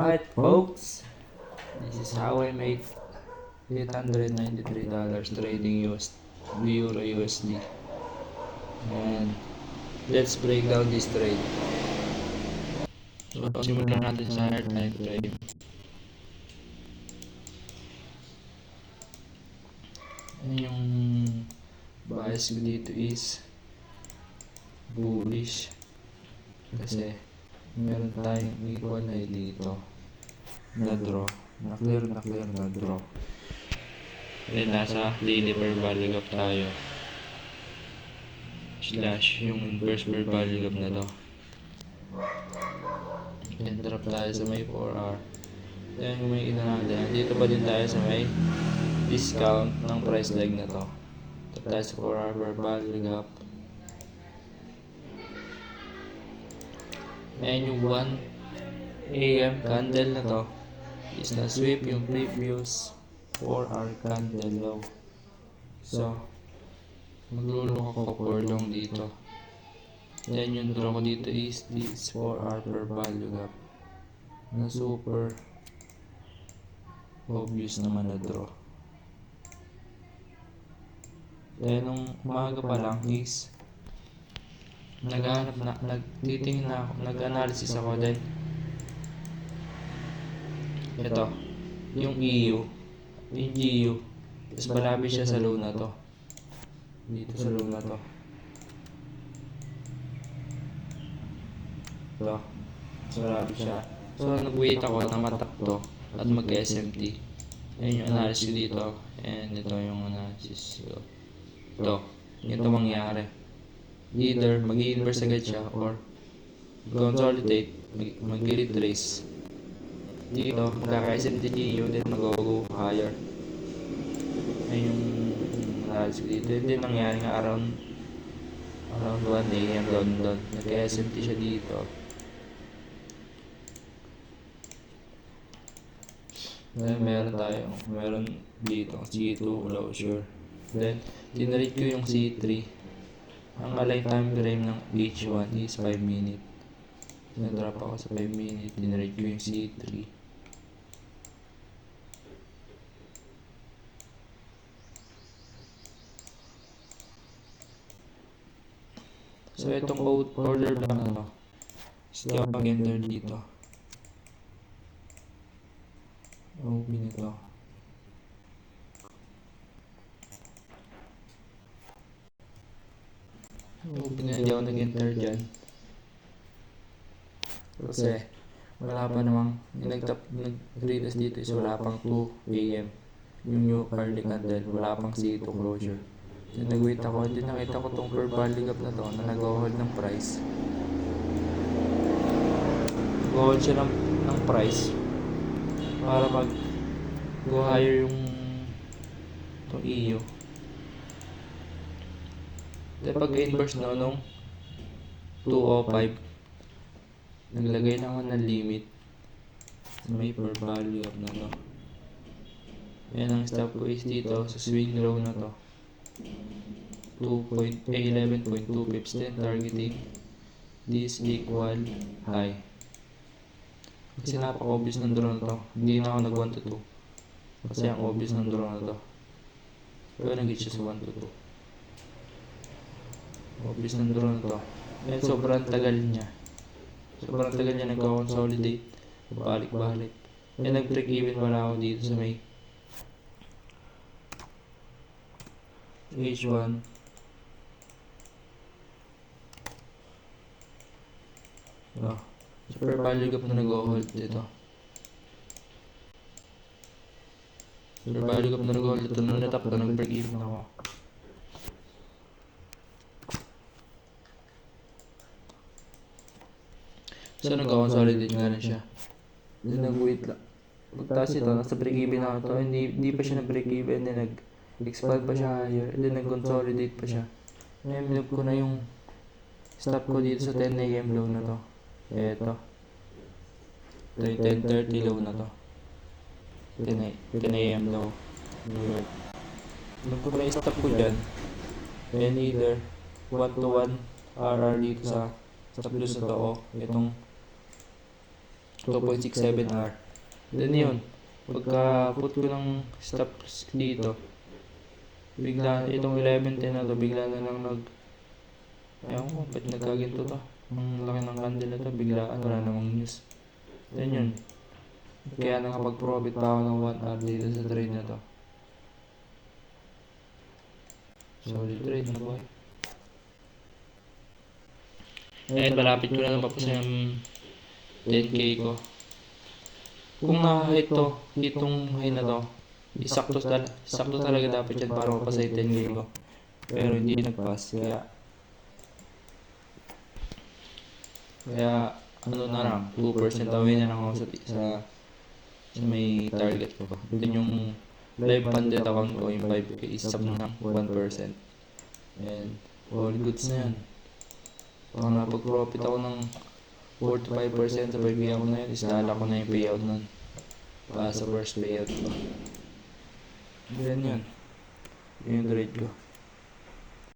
Alright folks, this is how I made $893 trading Euro USD. And let's break down this trade. So simulan natin sa higher time frame. And yung bias ko dito is bullish kasi meron tayong equal na dito na draw, na clear na draw. Then nasa daily per value gap tayo slash yung inverse per value gap na to. Then drop tayo sa may 4R. Then kung may kita natin, dito pa din tayo sa may discount ng price leg na to. Drop tayo sa 4R per value gap. And yung 1 AM candle na to is na sweep yung previous 4R candle low. So maglulok ako for long dito. Then yung draw ko dito is this 4R per value gap na super obvious naman na draw. Then nung umaga pa lang is nagtitingin na ako, nag-analysis ako. Then ito yung EU, yung GU, tapos malapit siya sa low na to, dito sa low na to. Ito, malapit siya. So nag-wait ako na matap to at mag-SMT. Ayan yung analysis dito, and ito yung analysis ko. Ito, ito mangyari. Either mag-inverse agad siya or consolidate, mag-retrace. Dito, magkaka-SMT GU, then mag-go higher. Ayan yung analysis dito. Hindi nangyari nga around 1 AM London. Nag-SMT siya dito. Then meron dito C2 closure. Then dinarate ko yung C3. Ang align time frame ng H1 is 5 minutes. Nag-drop ako sa 5 minutes. Dinarate ko yung C3. So itong order block na to, stay mag-enter dito. Open ito. Open na, hindi ako nag-enter dyan. Kasi wala pa namang, nag-retest dito is wala pang 2 AM. Yung new early candle, wala pang C2 closure. So nag-wait ako, hindi nakita ko tong per value gap na to na nag-hold ng price. Nag-hold siya ng price para mag-go higher yung itong EU. Then pag-inverse na nung 205, naglagay na ako ng limit sa may per value gap na to. Yan ang stop ko is dito sa swing low na to, 11.2 pips. Then targeting this equal high. Kasi napaka-obvious ng draw na to. Hindi na ako nag 1 to 2 kasi ang obvious ng draw na to. Pero nag-hit siya sa 1 to 2. Obvious ng draw na to. And sobrang tagal niya. Nagko-consolidate. Balik-balik. And nag-break even wala ako dito sa may H1. Super value gap na nag-hold dito. Super value gap na nag-hold dito. Nung natap ko, nag-break even ako. So nag-consolidate nga na siya. Then nag-wait lang. Pagtaas ito, nasa break even ako to. Hindi pa siya na-break even. Then nag-expand pa siya higher. Then nag-consolidate pa siya. Na-move ko na yung stop ko dito sa 10 AM low na to. Eto. 10:30 low na to. 10 AM low. Nung ko na stop ko dyan, then either 1 to 1 RR dito sa stop loss na to, o itong 2.67 hour. Then yun, pagka put ko ng stop dito, bigla, itong 11:10 na to, bigla na lang ewan ko, ba't nagkaginto to? Ang laki ng candle na to, biglaan, wala namang news. Then yun, kaya nakapag-profit pa ako ng 1 hour dito sa trade na to. Solid trade na boy. Ayun, malapit ko na lang tapos yung 10k ko. Kung na-hit to, itong high na to, sakto talaga dapat yan para mapasa yung 10k ko. Pero hindi nagpass, kaya ano na lang, 2% away na lang ako sa may target ko. Then yung live funded account ko, yung 5k is sub na 1%. And all goods na yan. Baka napag-profit ako ng 4 to 5% sa 5k ako na yun, is lala ko na yung payout nun. Para sa first payout ko. Then yun. Yun yung trade ko.